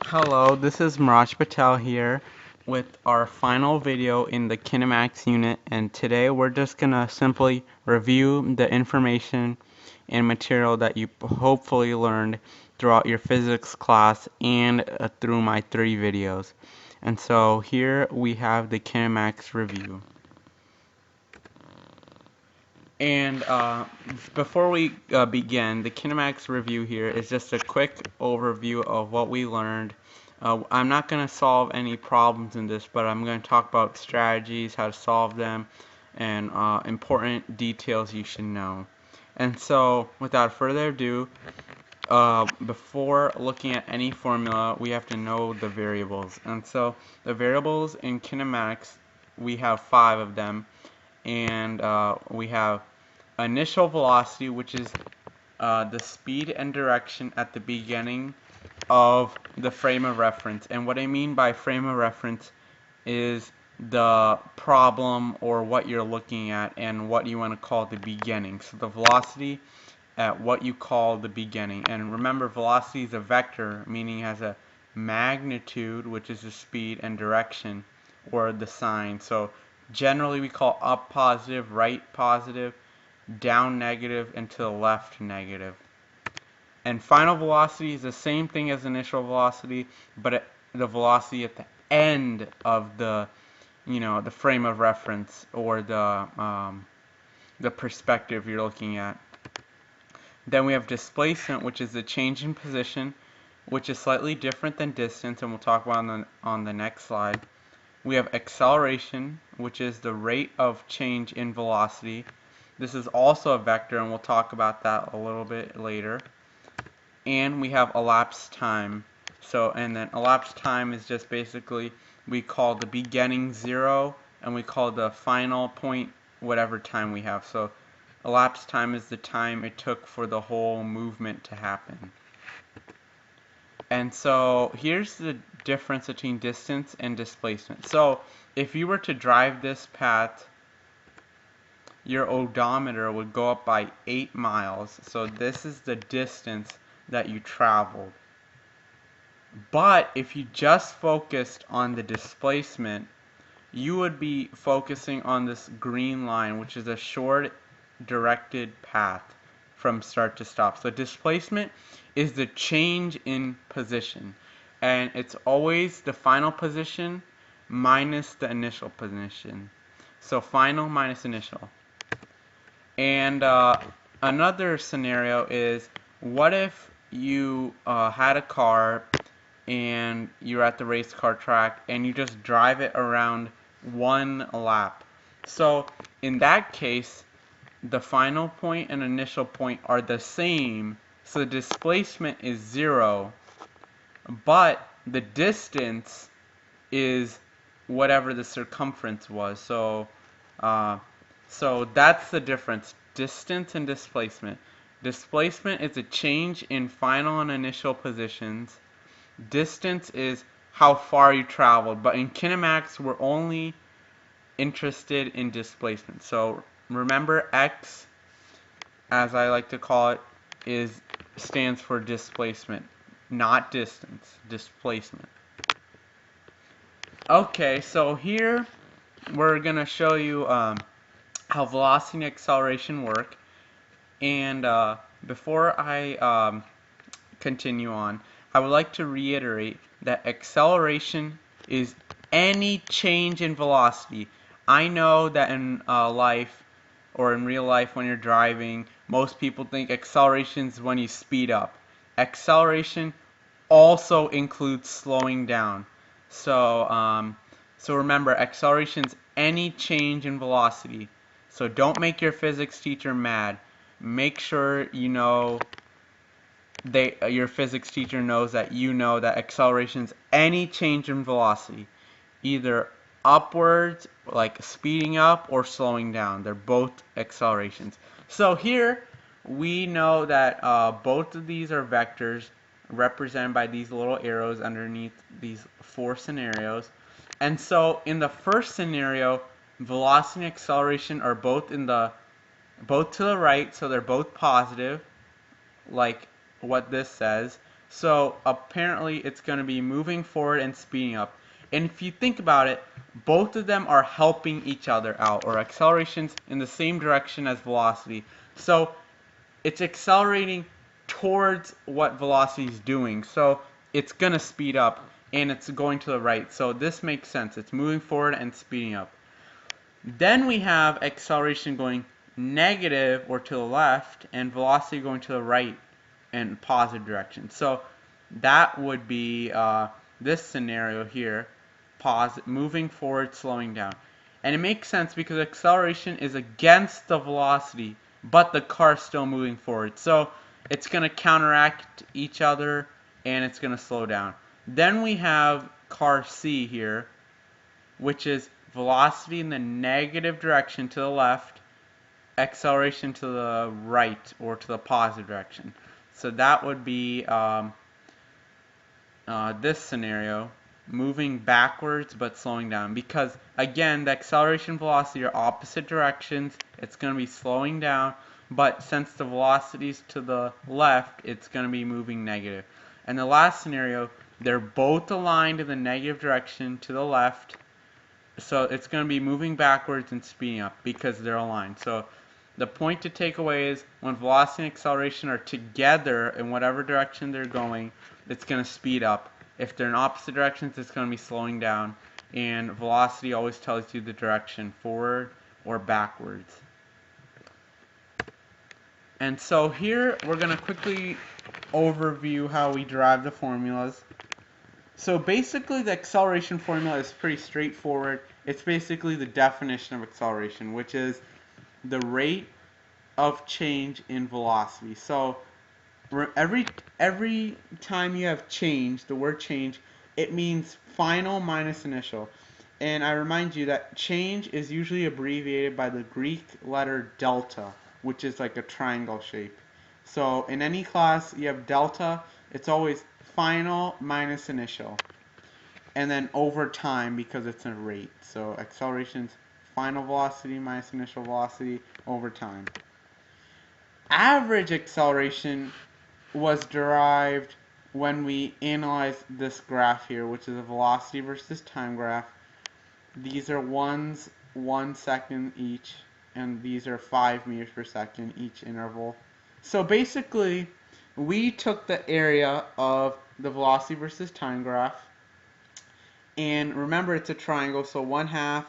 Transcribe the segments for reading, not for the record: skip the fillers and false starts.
Hello, this is Miraj Patel here with our final video in the Kinematics unit, and today we're just going to simply review the information and material that you hopefully learned throughout your physics class and through my 3 videos. And so here we have the Kinematics review. And before we begin, the kinematics review here is just a quick overview of what we learned. I'm not going to solve any problems in this, but I'm going to talk about strategies, how to solve them, and important details you should know. And so, without further ado, before looking at any formula, we have to know the variables. And so, the variables in kinematics, we have 5 of them. And we have initial velocity, which is the speed and direction at the beginning of the frame of reference. And what I mean by frame of reference is the problem or what you're looking at and what you want to call the beginning. So the velocity at what you call the beginning. And remember, velocity is a vector, meaning it has a magnitude, which is the speed, and direction, or the sign. So generally we call up positive, right positive, down negative, and to the left negative. And final velocity is the same thing as initial velocity, but the velocity at the end of the the frame of reference, or the perspective you're looking at. Then we have displacement, which is the change in position, which is slightly different than distance, and we'll talk about on the next slide. We have acceleration, which is the rate of change in velocity. This is also a vector, and we'll talk about that a little bit later. And we have elapsed time. And then elapsed time is just basically, we call the beginning 0, and we call the final point whatever time we have. So elapsed time is the time it took for the whole movement to happen. And so here's the difference between distance and displacement. So if you were to drive this path, your odometer would go up by 8 miles. So this is the distance that you traveled. But if you just focused on the displacement, you would be focusing on this green line, which is a short directed path from start to stop. So displacement is the change in position, and it's always the final position minus the initial position. So final minus initial. And another scenario is, what if you had a car and you're at the race car track and you just drive it around one lap? So in that case, the final point and initial point are the same, so the displacement is 0, but the distance is whatever the circumference was. So that's the difference, distance and displacement. Displacement is a change in final and initial positions. Distance is how far you traveled, but in kinematics we're only interested in displacement. So remember, X, as I like to call it, stands for displacement, not distance, displacement. Okay, so here we're going to show you how velocity and acceleration work. And before I continue on, I would like to reiterate that acceleration is any change in velocity. I know that in life, or in real life when you're driving, most people think acceleration is when you speed up. Acceleration also includes slowing down. So remember, acceleration is any change in velocity. So don't make your physics teacher mad. Make sure you know your physics teacher knows that you know that acceleration is any change in velocity, either upwards, like speeding up, or slowing down. They're both accelerations. So here we know that both of these are vectors represented by these little arrows underneath these 4 scenarios. And so in the first scenario, velocity and acceleration are both to the right, so they're both positive, like what this says. So apparently it's going to be moving forward and speeding up. And if you think about it, both of them are helping each other out, or accelerations in the same direction as velocity. So it's accelerating towards what velocity is doing. So it's going to speed up and it's going to the right. So this makes sense. It's moving forward and speeding up. Then we have acceleration going negative or to the left and velocity going to the right in positive direction. So that would be this scenario here, moving forward, slowing down. And it makes sense because acceleration is against the velocity, but the car is still moving forward. So it's going to counteract each other and it's going to slow down. Then we have car C here, which is velocity in the negative direction to the left, acceleration to the right or to the positive direction. So that would be this scenario, moving backwards but slowing down. Because again, the acceleration and velocity are opposite directions. It's going to be slowing down, but since the velocity is to the left, it's going to be moving negative. And the last scenario, they're both aligned in the negative direction to the left. So it's going to be moving backwards and speeding up because they're aligned. So the point to take away is when velocity and acceleration are together in whatever direction they're going, it's going to speed up. If they're in opposite directions, it's going to be slowing down. And velocity always tells you the direction, forward or backwards. And so here we're going to quickly overview how we derive the formulas. So basically the acceleration formula is pretty straightforward. It's basically the definition of acceleration, which is the rate of change in velocity. So every time you have change, the word change, it means final minus initial. And I remind you that change is usually abbreviated by the Greek letter delta, which is like a triangle shape. So in any class you have delta, it's always final minus initial. And then over time because it's a rate. So acceleration's final velocity minus initial velocity over time. Average acceleration was derived when we analyzed this graph here, which is a velocity versus time graph. These are 1 second each, and these are 5 meters per second each interval. So basically, we took the area of the velocity versus time graph, and remember it's a triangle, so 1/2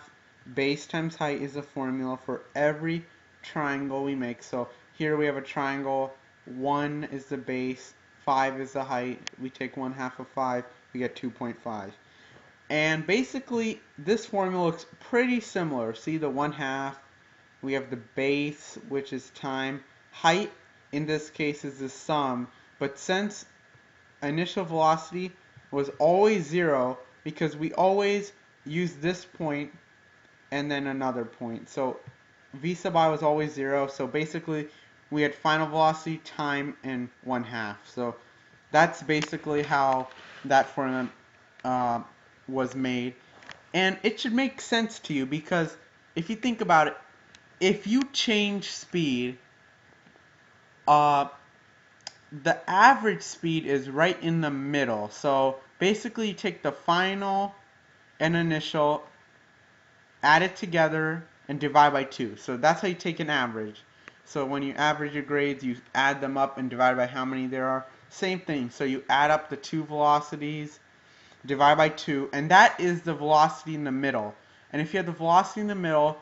base times height is the formula for every triangle we make. So here we have a triangle, 1 is the base, 5 is the height. We take 1/2 of 5, we get 2.5. And basically, this formula looks pretty similar. See the 1/2, we have the base, which is time. Height, in this case, is the sum. But since initial velocity was always 0, because we always use this point and then another point. So v sub I was always 0. So basically, we had final velocity, time, and 1/2. So that's basically how that formula was made. And it should make sense to you because if you think about it, if you change speed, the average speed is right in the middle. So basically you take the final and initial, add it together, and divide by 2. So that's how you take an average. So when you average your grades, you add them up and divide by how many there are. Same thing. So you add up the two velocities, divide by 2, and that is the velocity in the middle. And if you have the velocity in the middle,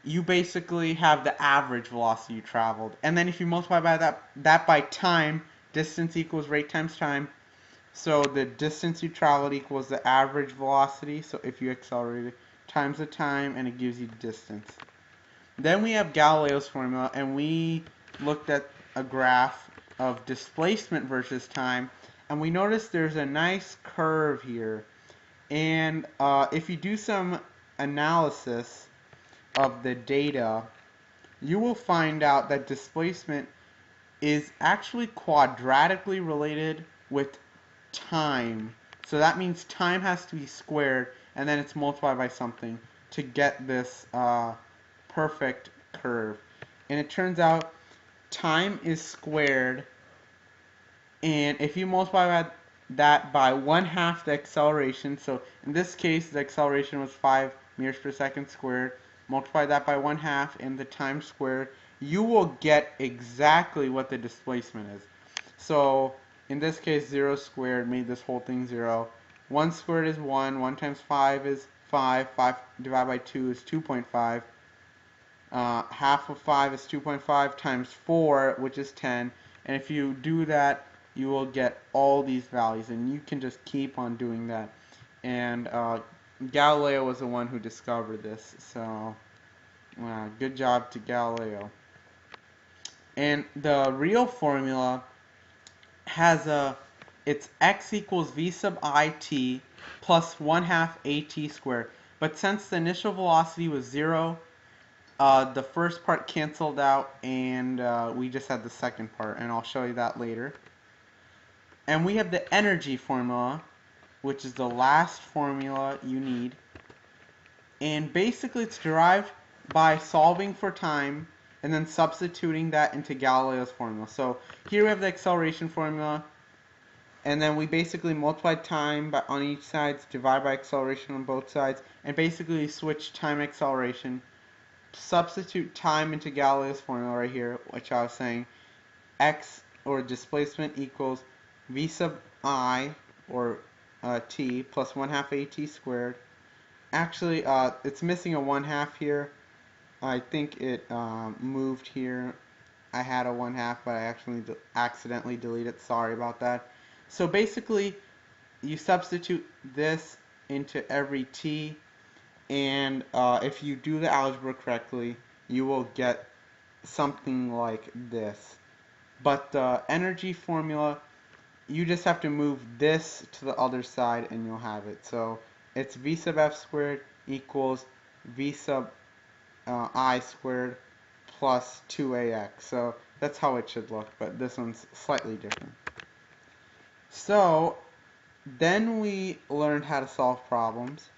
you basically have the average velocity you traveled. And then if you multiply by that by time, distance equals rate times time. So the distance you traveled equals the average velocity. So if you accelerated times the time, and it gives you the distance. Then we have Galileo's formula, and we looked at a graph of displacement versus time, and we noticed there's a nice curve here. And if you do some analysis of the data, you will find out that displacement is actually quadratically related with time. So that means time has to be squared, and then it's multiplied by something to get this perfect curve. And it turns out time is squared And if you multiply that by 1/2 the acceleration, so in this case the acceleration was 5 meters per second squared, multiply that by 1/2 and the time squared, you will get exactly what the displacement is. So in this case 0 squared made this whole thing 0. 1 squared is 1, 1 times 5 is 5, 5 divided by 2 is 2.5. Half of 5 is 2.5 times 4, which is 10. And if you do that, you will get all these values. And you can just keep on doing that. And Galileo was the one who discovered this. So, good job to Galileo. And the real formula has it's x equals v sub I t plus 1/2 at squared. But since the initial velocity was 0, the first part canceled out, and we just had the second part, and I'll show you that later. And we have the energy formula, which is the last formula you need. And basically it's derived by solving for time and then substituting that into Galileo's formula. So here we have the acceleration formula, and then we basically multiply time on each side, divide by acceleration on both sides, and basically switch time and acceleration. Substitute time into Galileo's formula right here, which I was saying, x, or displacement, equals v sub I, or t, plus 1/2 at squared. Actually, it's missing a 1/2 here. I think it moved here. I had a 1/2, but I actually accidentally deleted it. Sorry about that. So basically, you substitute this into every t, and if you do the algebra correctly, you will get something like this. But the energy formula, you just have to move this to the other side and you'll have it. So it's v sub f squared equals v sub I squared plus 2ax. So that's how it should look, but this one's slightly different. So then we learned how to solve problems.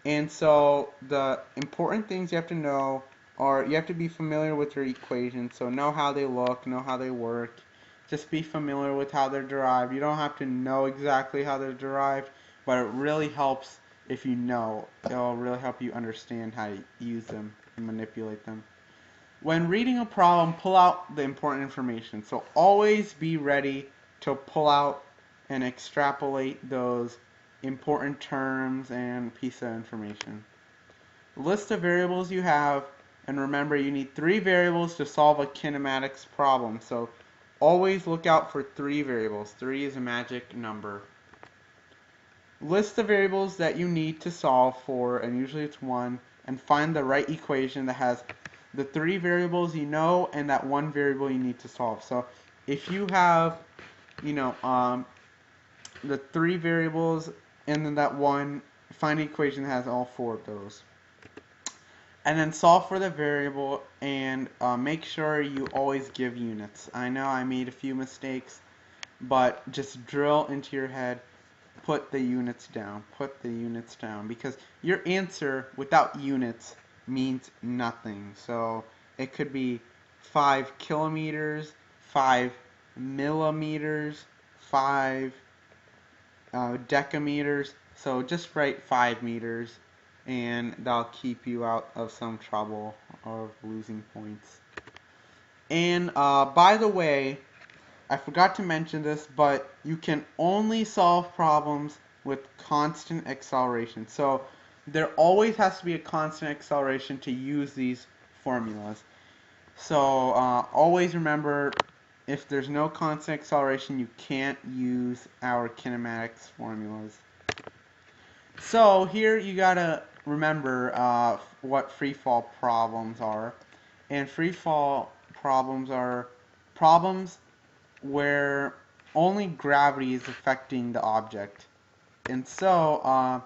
And so the important things you have to know are, you have to be familiar with your equations, so know how they look, know how they work. Just be familiar with how they're derived. You don't have to know exactly how they're derived, but it really helps if you know. It'll really help you understand how to use them and manipulate them. When reading a problem, pull out the important information. So always be ready to pull out and extrapolate those important terms and piece of information. List the variables you have, and remember you need 3 variables to solve a kinematics problem. So always look out for 3 variables. 3 is a magic number. List the variables that you need to solve for, and usually it's 1, and find the right equation that has the 3 variables you know and that 1 variable you need to solve. So if you have, the 3 variables and then that 1, find an equation that has all 4 of those. And then solve for the variable, and make sure you always give units. I know I made a few mistakes, but just drill into your head, put the units down, because your answer without units means nothing. So it could be 5 kilometers, 5 millimeters, 5 decameters. So just write 5 meters, and that'll keep you out of some trouble of losing points. And by the way, I forgot to mention this, but you can only solve problems with constant acceleration. So there always has to be a constant acceleration to use these formulas. So always remember, if there's no constant acceleration, you can't use our kinematics formulas. So here you gotta remember what free fall problems are. And free fall problems are problems where only gravity is affecting the object. And so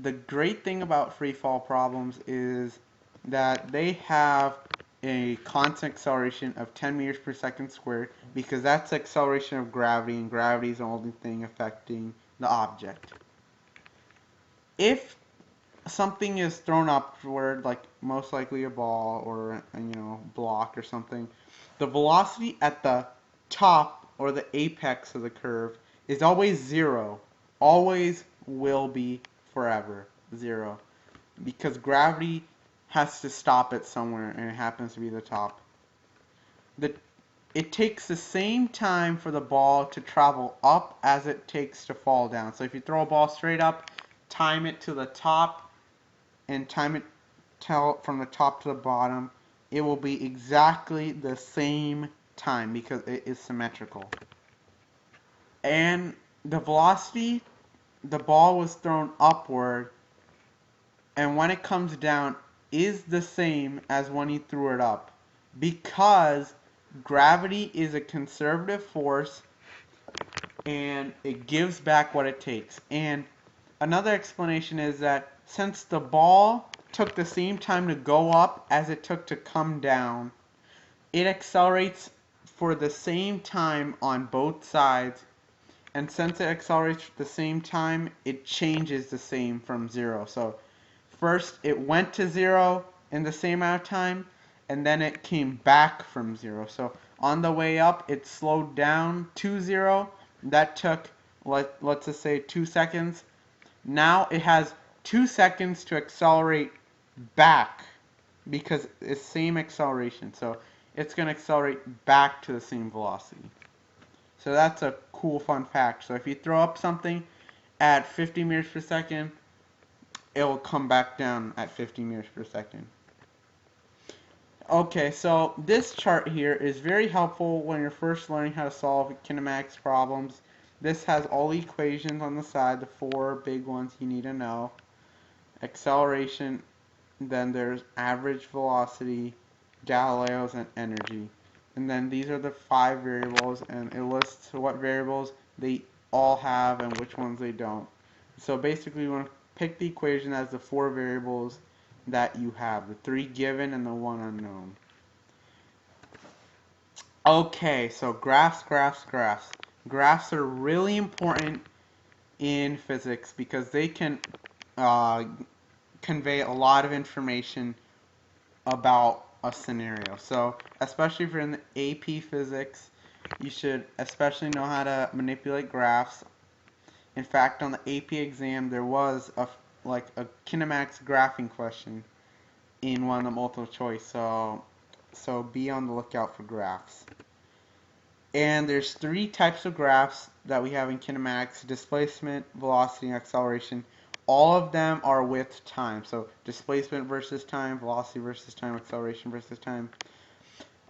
the great thing about free fall problems is that they have a constant acceleration of 10 meters per second squared, because that's the acceleration of gravity, and gravity is the only thing affecting the object. If something is thrown upward, like most likely a ball or block or something, the velocity at the top or the apex of the curve, is always 0. Always will be forever 0. Because gravity has to stop it somewhere, and it happens to be the top. It takes the same time for the ball to travel up as it takes to fall down. So if you throw a ball straight up, time it to the top, and time it from the top to the bottom, it will be exactly the same time because it is symmetrical. And the velocity, the ball was thrown upward, and when it comes down is the same as when you threw it up, because gravity is a conservative force and it gives back what it takes. And another explanation is that since the ball took the same time to go up as it took to come down, it accelerates for the same time on both sides. And since it accelerates at the same time, it changes the same from 0. So first it went to 0 in the same amount of time, and then it came back from 0. So on the way up, it slowed down to 0. That took, let's just say, 2 seconds. Now it has 2 seconds to accelerate back because it's same acceleration. So it's going to accelerate back to the same velocity. So that's a cool fun fact. So if you throw up something at 50 meters per second, it will come back down at 50 meters per second. Okay, so this chart here is very helpful when you're first learning how to solve kinematics problems. This has all the equations on the side, the 4 big ones you need to know. Acceleration, then there's average velocity, Galileo's, and energy. And then these are the 5 variables, and it lists what variables they all have and which ones they don't. So basically, you want to pick the equation as the 4 variables that you have, the 3 given and the 1 unknown. Okay, so graphs. Graphs are really important in physics because they can convey a lot of information about a scenario. So especially if you're in the AP Physics, you should especially know how to manipulate graphs. In fact, on the AP exam, there was a kinematics graphing question in one of the multiple choice. So be on the lookout for graphs. And there's 3 types of graphs that we have in kinematics: displacement, velocity, and acceleration. All of them are with time. So displacement versus time, velocity versus time, acceleration versus time.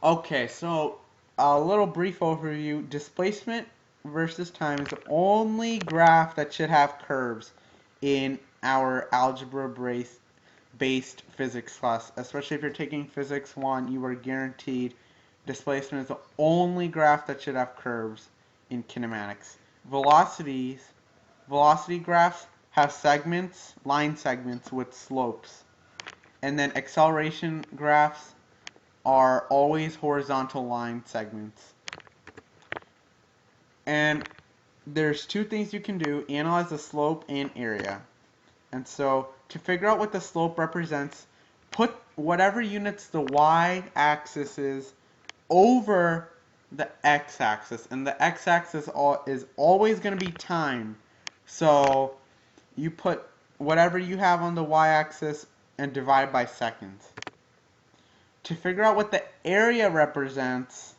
Okay, so a little brief overview. Displacement versus time is the only graph that should have curves in our algebra-based physics class. Especially if you're taking Physics 1, you are guaranteed displacement is the only graph that should have curves in kinematics. Velocity graphs have segments, line segments with slopes. And then acceleration graphs are always horizontal line segments. And there's 2 things you can do: analyze the slope and area. And so to figure out what the slope represents, put whatever units the y-axis is over the x-axis, and the x-axis is always going to be time. So you put whatever you have on the y-axis and divide by seconds. To figure out what the area represents,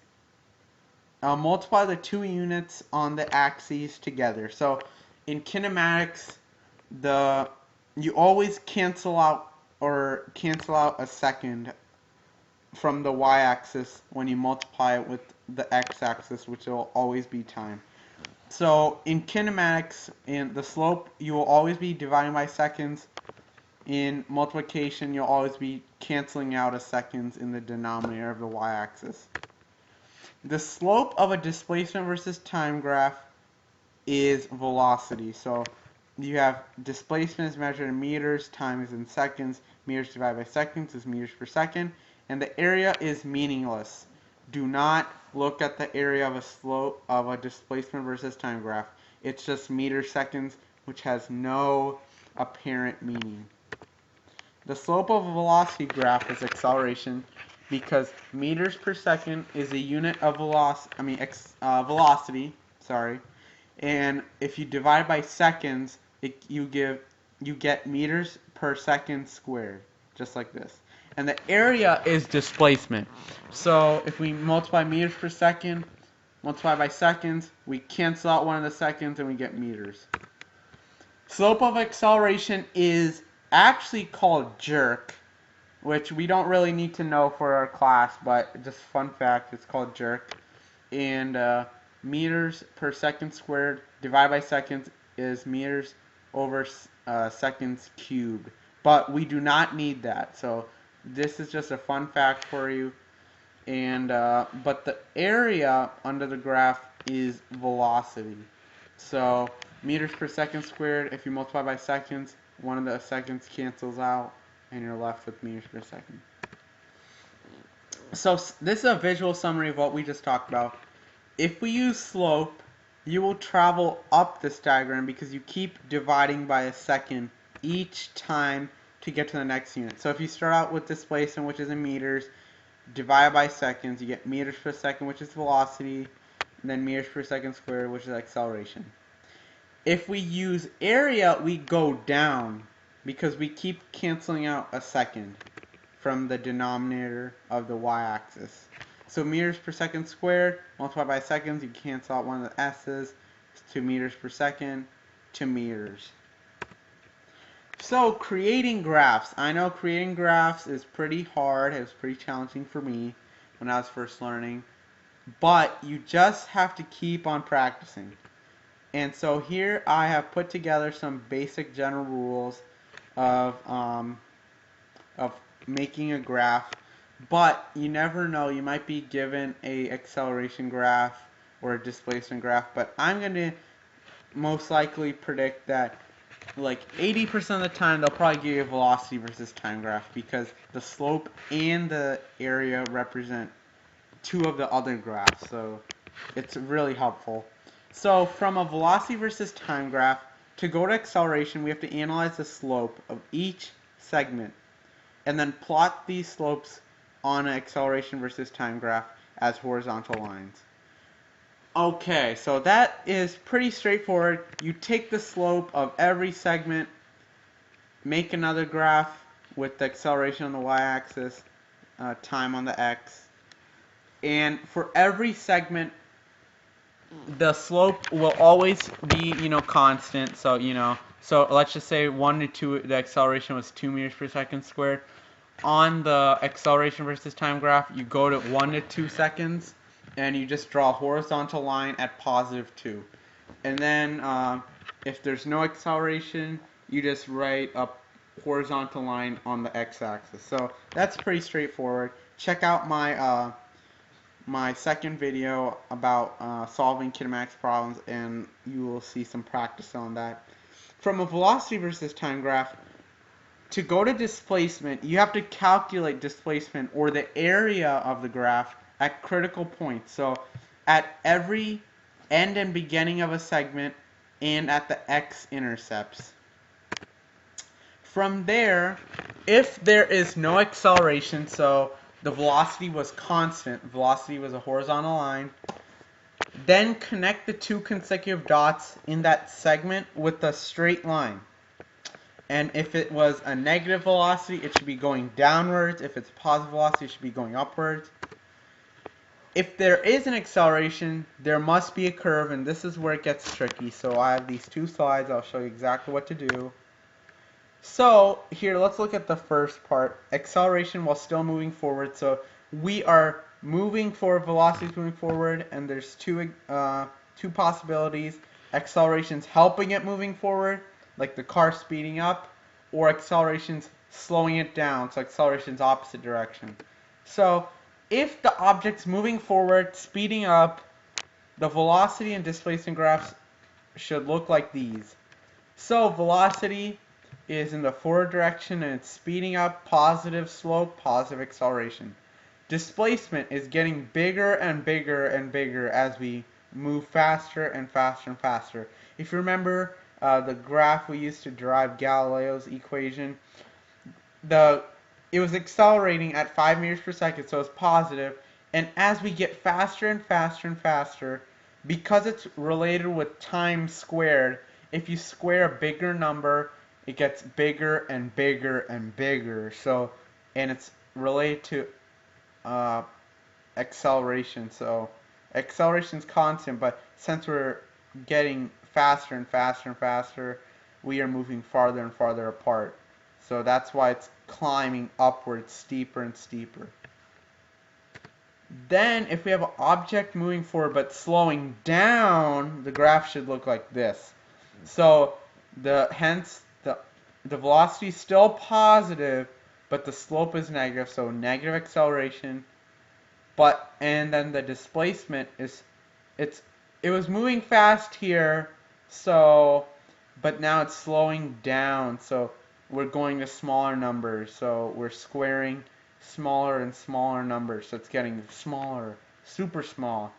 multiply the 2 units on the axes together. So in kinematics, you always cancel out a second from the y-axis when you multiply it with the x-axis, which will always be time. So in kinematics, in the slope, you will always be dividing by seconds. In multiplication, you'll always be canceling out a seconds in the denominator of the y-axis. The slope of a displacement versus time graph is velocity. So you have displacement is measured in meters, time is in seconds, meters divided by seconds is meters per second, and the area is meaningless. Do not look at the area of a slope of a displacement versus time graph. It's just meters seconds, which has no apparent meaning. The slope of a velocity graph is acceleration, because meters per second is a unit of velocity, sorry. And if you divide by seconds, you get meters per second squared, just like this. And the area is displacement. So if we multiply meters per second, multiply by seconds, we cancel out one of the seconds and we get meters. Slope of acceleration is actually called jerk, which we don't really need to know for our class, but just fun fact, it's called jerk. And meters per second squared divided by seconds is meters over seconds cubed. But we do not need that, so this is just a fun fact for you. And but the area under the graph is velocity. So meters per second squared, if you multiply by seconds, one of the seconds cancels out, and you're left with meters per second. So this is a visual summary of what we just talked about. If we use slope, you will travel up this diagram because you keep dividing by a second each time to get to the next unit. So if you start out with displacement, which is in meters, divide by seconds, you get meters per second, which is velocity, and then meters per second squared, which is acceleration. If we use area, we go down because we keep canceling out a second from the denominator of the y-axis. So meters per second squared, multiplied by seconds, you cancel out one of the s's, it's 2 meters per second, 2 meters. So creating graphs. I know creating graphs is pretty hard. It was pretty challenging for me when I was first learning. But you just have to keep on practicing. And so here I have put together some basic general rules of making a graph. But you never know, you might be given a acceleration graph or a displacement graph. But I'm going to most likely predict that like 80% of the time they'll probably give you a velocity versus time graph because the slope and the area represent two of the other graphs. So it's really helpful. So from a velocity versus time graph, to go to acceleration, we have to analyze the slope of each segment and then plot these slopes on an acceleration versus time graph as horizontal lines. Okay, so that is pretty straightforward. You take the slope of every segment, make another graph with the acceleration on the y-axis, time on the x, and for every segment, the slope will always be, constant. So, so let's just say 1 to 2, the acceleration was 2 meters per second squared. On the acceleration versus time graph, you go to 1 to 2 seconds, and you just draw a horizontal line at +2. And then if there's no acceleration, you just write a horizontal line on the x-axis. So that's pretty straightforward. Check out my my second video about solving kinematics problems, and you will see some practice on that. From a velocity versus time graph, to go to displacement, you have to calculate displacement or the area of the graph at critical points. So at every end and beginning of a segment and at the x-intercepts. From there, if there is no acceleration, so the velocity was constant, velocity was a horizontal line, then connect the two consecutive dots in that segment with a straight line. And if it was a negative velocity, it should be going downwards. If it's a positive velocity, it should be going upwards. If there is an acceleration, there must be a curve, and this is where it gets tricky. So I have these two slides. I'll show you exactly what to do. So here, let's look at the first part. Acceleration while still moving forward. So we are moving forward, velocity is moving forward, and there's two possibilities. Acceleration's helping it moving forward, like the car speeding up, or acceleration's slowing it down, so acceleration's opposite direction. So if the object's moving forward, speeding up, the velocity and displacement graphs should look like these. So velocity is in the forward direction and it's speeding up, positive slope, positive acceleration. Displacement is getting bigger and bigger and bigger as we move faster and faster and faster. If you remember the graph we used to derive Galileo's equation, the it was accelerating at 5 meters per second, so it's positive. And as we get faster and faster and faster, because it's related with time squared, if you square a bigger number, it gets bigger and bigger and bigger. So, and it's related to acceleration. So acceleration is constant, but since we're getting faster and faster and faster, we are moving farther and farther apart. So that's why it's climbing upwards steeper and steeper. Then if we have an object moving forward but slowing down, the graph should look like this. So hence the velocity is still positive, but the slope is negative, so negative acceleration. And then the displacement is it was moving fast here, so but now it's slowing down, so we're going to smaller numbers, so we're squaring smaller and smaller numbers, so it's getting smaller, super small.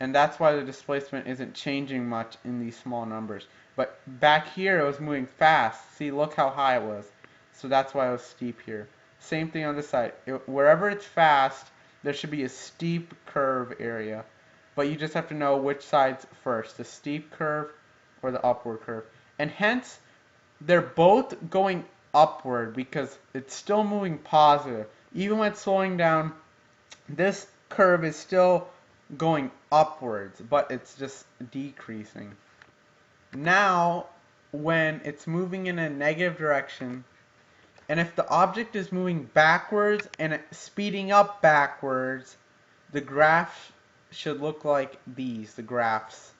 And that's why the displacement isn't changing much in these small numbers. But back here it was moving fast. See, look how high it was. So that's why it was steep here. Same thing on this side. Wherever it's fast, there should be a steep curve area. But you just have to know which side's first, the steep curve or the upward curve. And hence, they're both going upward because it's still moving positive. Even when it's slowing down, this curve is still going upwards, but it's just decreasing. Now, when it's moving in a negative direction, and if the object is moving backwards and speeding up backwards, the graph should look like these, the graphs.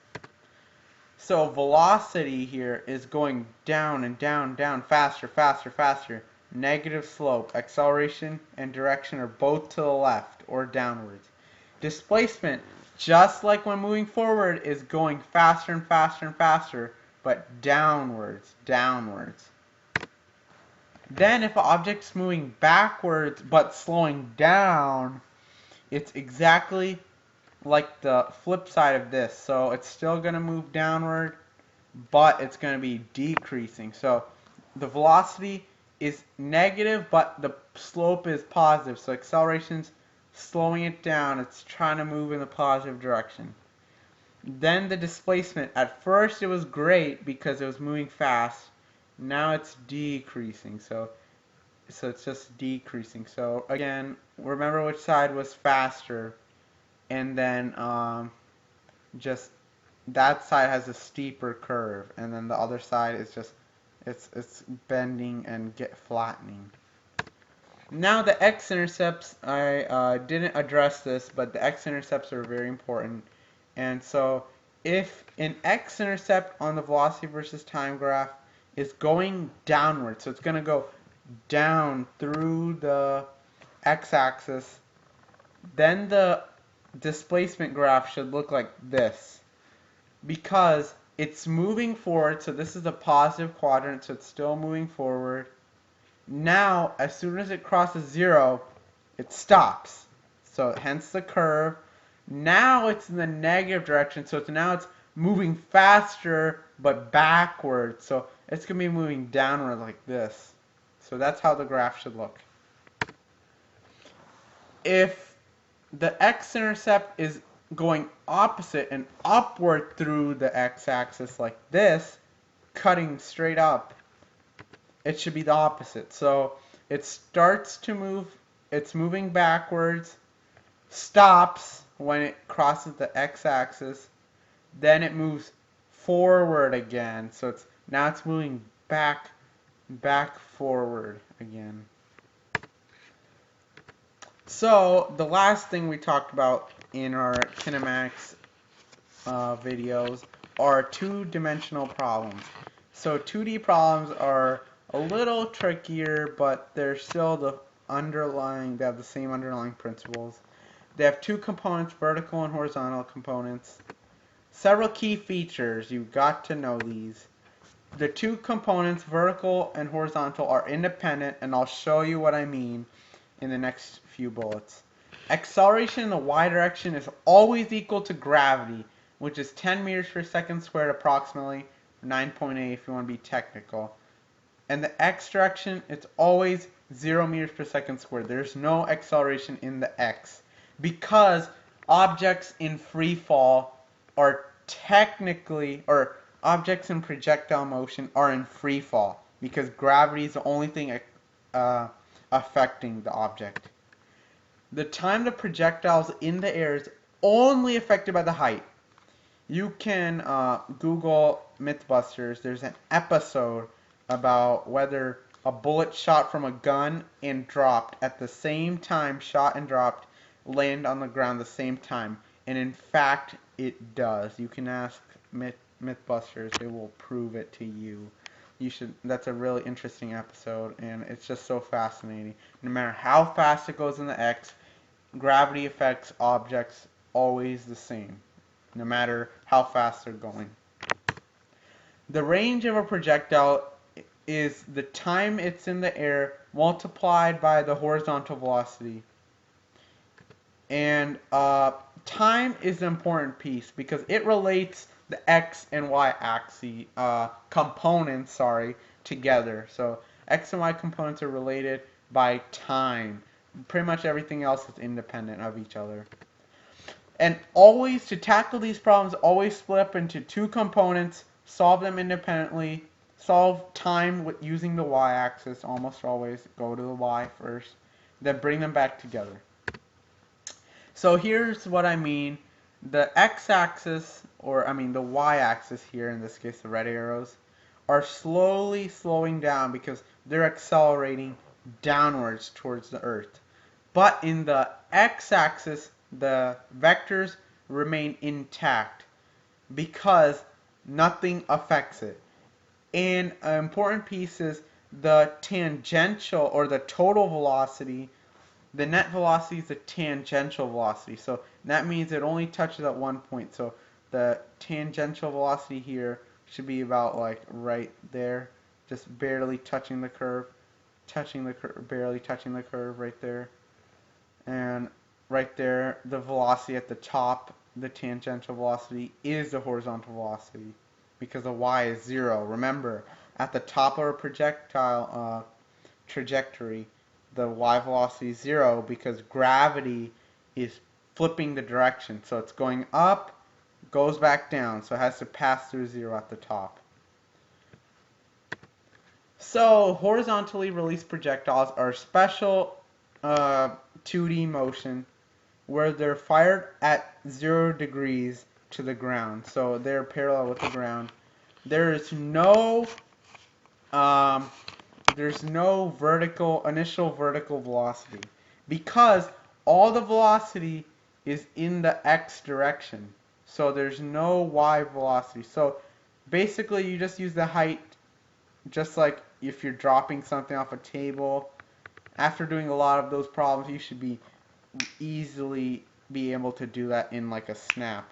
So velocity here is going down and down, down, faster, faster, faster. Negative slope, acceleration and direction are both to the left or downwards. Displacement, just like when moving forward, is going faster and faster and faster, but downwards, downwards. Then if an object's moving backwards but slowing down, it's exactly like the flip side of this. So it's still going to move downward, but it's going to be decreasing. So the velocity is negative, but the slope is positive. So acceleration's slowing it down. It's trying to move in the positive direction. Then the displacement. At first it was great because it was moving fast. Now it's decreasing. So it's just decreasing. So again, remember which side was faster. And then just that side has a steeper curve. And then the other side is just it's bending and flattening. Now the x-intercepts, I didn't address this, but the x-intercepts are very important. And so if an x-intercept on the velocity versus time graph is going downward, so it's going to go down through the x-axis, then the displacement graph should look like this, because it's moving forward. So this is the positive quadrant, so it's still moving forward. Now as soon as it crosses 0, it stops, so hence the curve. Now it's in the negative direction, so now it's moving faster but backwards, so it's going to be moving downward like this. So that's how the graph should look. If the x-intercept is going opposite and upward through the x-axis like this, cutting straight up, it should be the opposite. So it starts to move, it's moving backwards, stops when it crosses the x-axis, then it moves forward again. So now it's moving back forward again. So the last thing we talked about in our kinematics videos are two-dimensional problems. So 2D problems are a little trickier, but they're still they have the same underlying principles. They have two components, vertical and horizontal components. Several key features, you've got to know these. The two components, vertical and horizontal, are independent, and I'll show you what I mean in the next few bullets. Acceleration in the y direction is always equal to gravity, which is 10 meters per second squared approximately, 9.8 if you want to be technical. And the x direction, it's always 0 meters per second squared. There's no acceleration in the x, because objects in free fall are technically, or objects in projectile motion are in free fall, because gravity is the only thing affecting the object. The time the projectile is in the air is only affected by the height. You can Google Mythbusters. There's an episode about whether a bullet shot from a gun and dropped at the same time, shot and dropped, land on the ground the same time. And in fact, it does. You can ask Mythbusters. They will prove it to you. You should. That's a really interesting episode, and it's just so fascinating. No matter how fast it goes in the X, gravity affects objects always the same, no matter how fast they're going. The range of a projectile is the time it's in the air multiplied by the horizontal velocity. And time is an important piece because it relates the x and y axis components, together. So x and y components are related by time. Pretty much everything else is independent of each other. And always, to tackle these problems, always split up into two components, solve them independently, solve time with using the y-axis, almost always go to the y first, then bring them back together. So here's what I mean. The x-axis, or I mean the y-axis here, in this case the red arrows, are slowly slowing down because they're accelerating downwards towards the earth. But in the x-axis, the vectors remain intact because nothing affects it. And an important piece is the tangential, or the total velocity. The net velocity is the tangential velocity. So that means it only touches at one point. So the tangential velocity here should be about like right there, just barely touching the curve, barely touching the curve right there. And right there, the velocity at the top, the tangential velocity, is the horizontal velocity because the y is 0. Remember, at the top of a projectile trajectory, the y velocity is 0 because gravity is flipping the direction. So it's going up, goes back down, so it has to pass through 0 at the top. So horizontally released projectiles are special 2D motion where they're fired at 0 degrees to the ground. So they're parallel with the ground. There's no initial vertical velocity because all the velocity is in the x direction. So there's no y velocity. So basically you just use the height, just like if you're dropping something off a table. After doing a lot of those problems, you should be easily be able to do that in like a snap.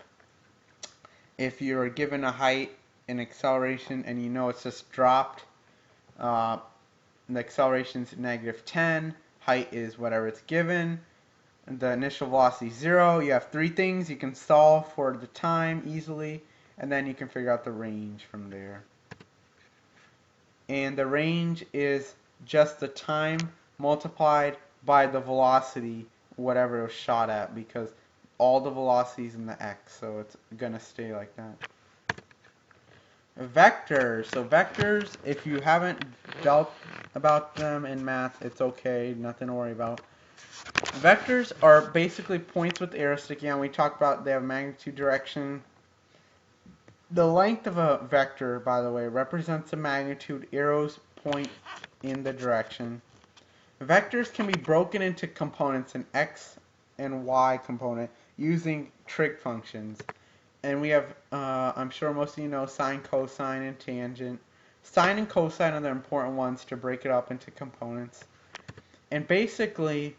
If you're given a height and acceleration and you know it's just dropped, the acceleration is -10, height is whatever it's given, and the initial velocity is 0. You have 3 things you can solve for the time easily, and then you can figure out the range from there. And the range is just the time multiplied by the velocity, whatever it was shot at, because all the velocities in the x, so it's gonna stay like that. Vectors. So vectors, if you haven't dealt about them in math, it's okay, nothing to worry about. Vectors are basically points with arrows sticking out. We talked about they have magnitude, direction. The length of a vector, by the way, represents the magnitude. Arrows point in the direction. Vectors can be broken into components, an x and y component, using trig functions. And we have, I'm sure most of you know, sine, cosine, and tangent. Sine and cosine are the important ones to break it up into components. And basically,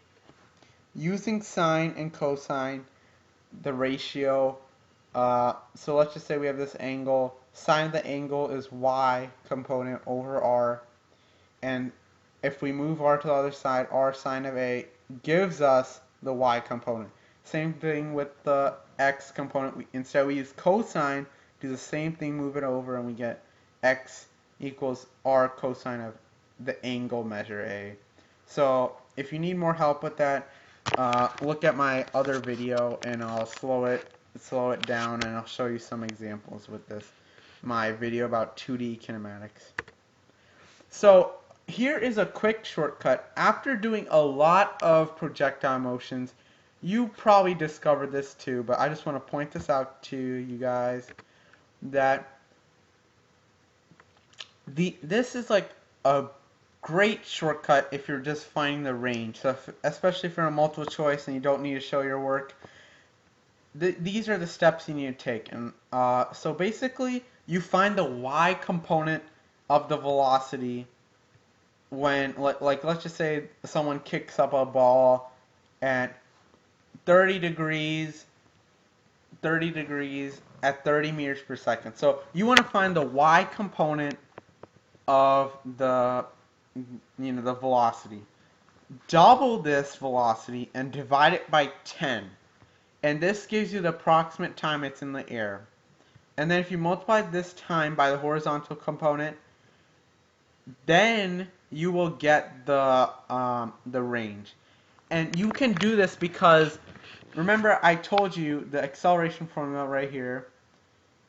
using sine and cosine, the ratio, so let's just say we have this angle. Sine of the angle is y component over r. And if we move r to the other side, r sine of a gives us the y component. Same thing with the x component. Instead we use cosine, do the same thing, move it over, and we get x equals r cosine of the angle measure A. So if you need more help with that, look at my other video and I'll slow it down and I'll show you some examples with this. My video about 2D kinematics. So here is a quick shortcut. After doing a lot of projectile motions, you probably discovered this too, but I just want to point this out to you guys that this is like a great shortcut if you're just finding the range. So especially if you're a multiple choice and you don't need to show your work, these are the steps you need to take. And so basically, you find the y component of the velocity when, like let's just say someone kicks up a ball at 30 degrees at 30 meters per second. So you want to find the y component of the the velocity. Double this velocity and divide it by 10. And this gives you the approximate time it's in the air. And then if you multiply this time by the horizontal component, then you will get the range. And you can do this because, remember I told you the acceleration formula right here.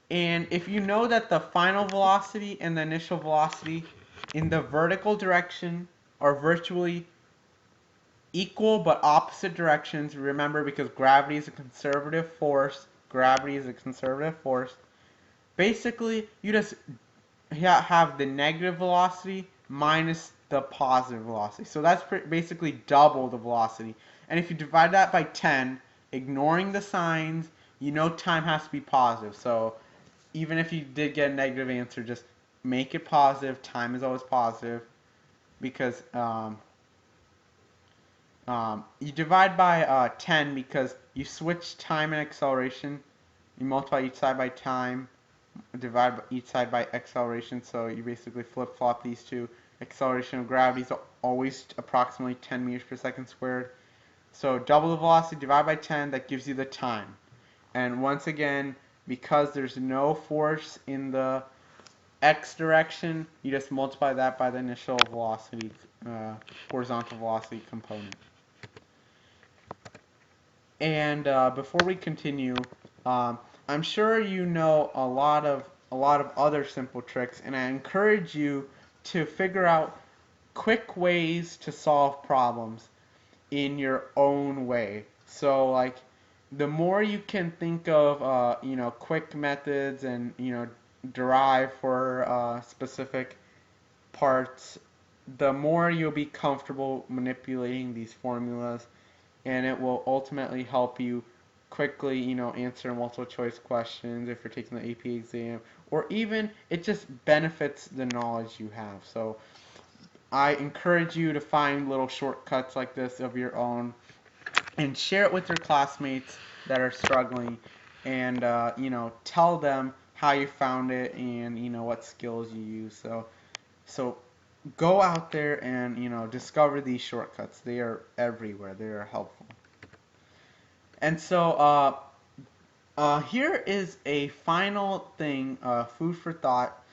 And if you know that the final velocity and the initial velocity in the vertical direction are virtually equal but opposite directions, remember, because gravity is a conservative force, basically you just have the negative velocity minus the positive velocity. So that's basically double the velocity. And if you divide that by 10, ignoring the signs, you know time has to be positive. So even if you did get a negative answer, just make it positive. Time is always positive because you divide by 10 because you switch time and acceleration. You multiply each side by time, divide each side by acceleration, so you basically flip-flop these two. Acceleration of gravity is always approximately 10 meters per second squared. So double the velocity, divide by 10, that gives you the time. And once again, because there's no force in the x direction, you just multiply that by the initial velocity, horizontal velocity component. And before we continue, I'm sure you know a lot of other simple tricks, and I encourage you to figure out quick ways to solve problems in your own way. So like, the more you can think of quick methods and derive for specific parts, the more you'll be comfortable manipulating these formulas, and it will ultimately help you quickly answer multiple choice questions if you're taking the AP exam, or even it just benefits the knowledge you have. So I encourage you to find little shortcuts like this of your own and share it with your classmates that are struggling, and tell them how you found it and what skills you use. So go out there and discover these shortcuts. They are everywhere. They are helpful. And so here is a final thing, food for thought,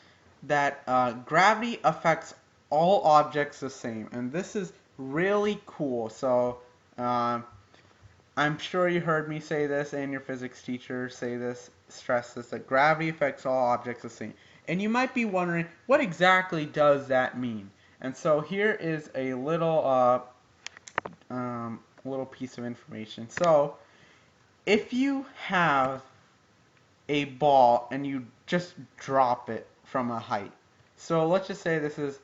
that gravity affects all objects the same, and this is really cool. So I'm sure you heard me say this, and your physics teacher say this, stress this, that gravity affects all objects the same. And you might be wondering, what exactly does that mean? And so here is a little piece of information. So if you have a ball and you just drop it from a height, so let's just say this is,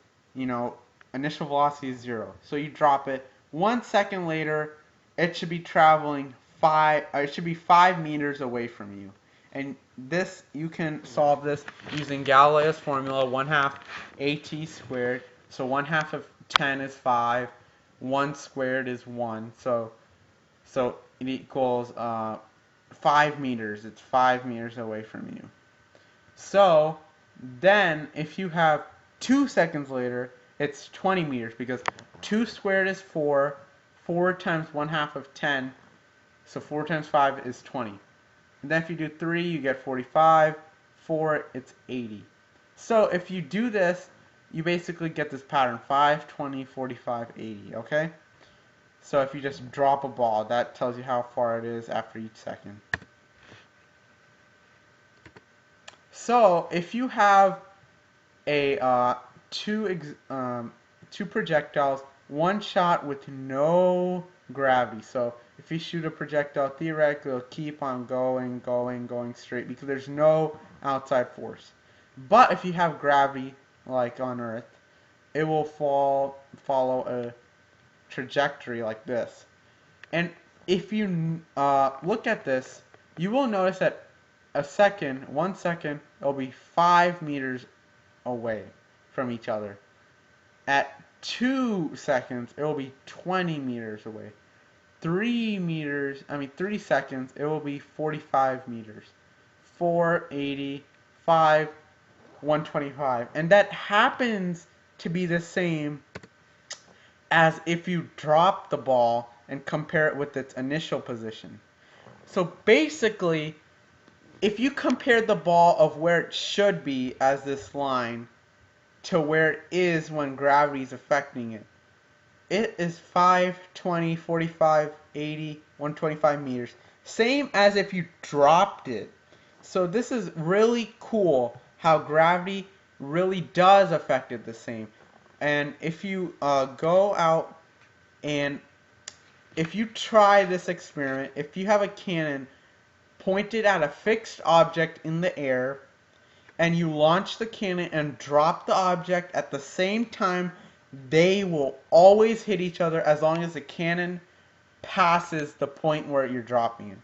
initial velocity is 0. So you drop it. 1 second later, it should be traveling 5 meters away from you. And this, you can solve this using Galileo's formula, 1/2 AT squared. So 1/2 of 10 is 5. 1 squared is 1. So it equals 5 meters. It's 5 meters away from you. So then if you have 2 seconds later, it's 20 meters, because 2 squared is 4. 4 times 1/2 of 10. So 4 times 5 is 20. And then if you do 3, you get 45. 4, it's 80. So if you do this, you basically get this pattern: 5, 20, 45, 80, okay? So if you just drop a ball, that tells you how far it is after each second. So if you have a two projectiles, one shot with no gravity. So if you shoot a projectile, theoretically it'll keep on going straight because there's no outside force. But if you have gravity, like on Earth, it will follow a trajectory like this. And if you look at this, you will notice that 1 second, it'll be 5 meters away from each other. At 2 seconds, it will be 20 meters away. 3 seconds, it will be 45 meters. 480, 5, 125. And that happens to be the same as if you drop the ball and compare it with its initial position. So basically, if you compare the ball of where it should be as this line to where it is when gravity is affecting it, it is 5, 20, 45, 80, 125 meters. Same as if you dropped it. So this is really cool how gravity really does affect it the same. And if you go out and if you try this experiment, if you have a cannon pointed at a fixed object in the air, and you launch the cannon and drop the object at the same time, they will always hit each other as long as the cannon passes the point where you're dropping it.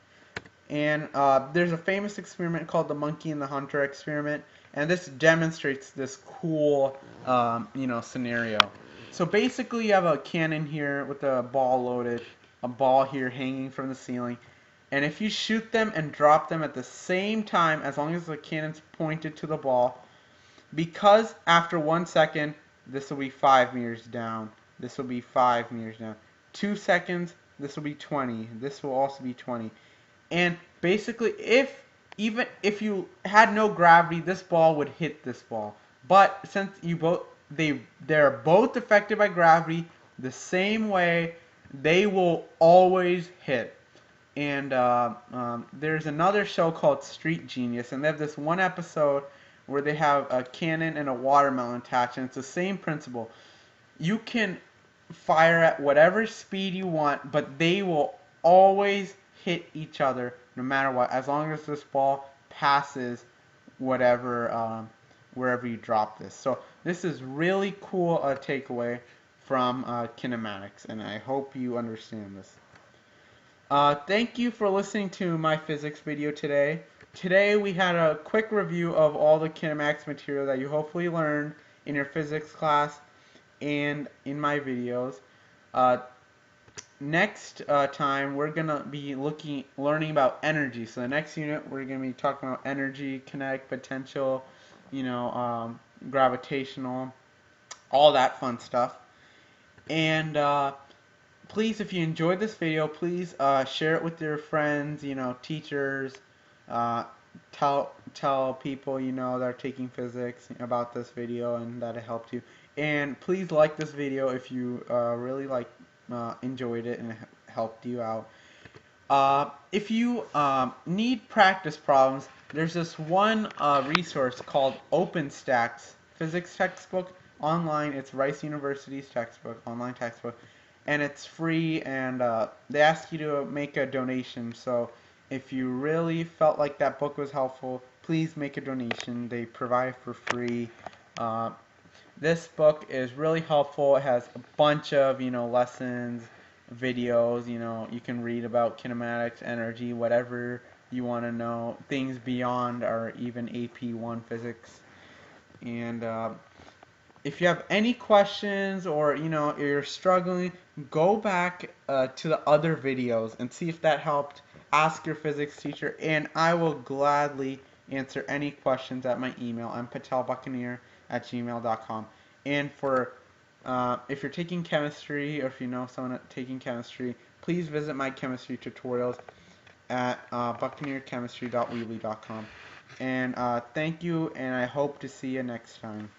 And there's a famous experiment called the monkey and the hunter experiment, and this demonstrates this cool scenario. So basically you have a cannon here with a ball loaded, a ball here hanging from the ceiling, and if you shoot them and drop them at the same time, as long as the cannon's pointed to the ball, because after 1 second, this will be 5 meters down, this will be 5 meters down. 2 seconds, this will be 20, this will also be 20. And basically, even if you had no gravity, this ball would hit this ball. But since they're both affected by gravity the same way, they will always hit. And there's another show called Street Genius, and they have this one episode where they have a cannon and a watermelon attached, and it's the same principle. You can fire at whatever speed you want, but they will always hit each other no matter what, as long as this ball passes whatever wherever you drop this. So this is really cool takeaway from kinematics, and I hope you understand this. Thank you for listening to my physics video today. Today we had a quick review of all the kinematics material that you hopefully learned in your physics class and in my videos. Next time we're going to be learning about energy. So the next unit we're going to be talking about energy, kinetic potential, gravitational, all that fun stuff. And please, if you enjoyed this video, please share it with your friends, teachers, tell people that are taking physics about this video and that it helped you. And please like this video if you really enjoyed it and it helped you out. If you need practice problems, there's this one resource called OpenStax physics textbook online. It's Rice University's textbook, online textbook, and it's free, and they ask you to make a donation. So if you really felt like that book was helpful, please make a donation. They provide it for free. This book is really helpful. It has a bunch of lessons, videos. You can read about kinematics, energy, whatever you want to know, things beyond or even AP1 physics. And if you have any questions or you're struggling, go back to the other videos and see if that helped. Ask your physics teacher, and I will gladly answer any questions at my email. I'm patelbuccaneer@gmail.com. And for if you're taking chemistry, or if you know someone taking chemistry, please visit my chemistry tutorials at buccaneerchemistry.weebly.com. And thank you, and I hope to see you next time.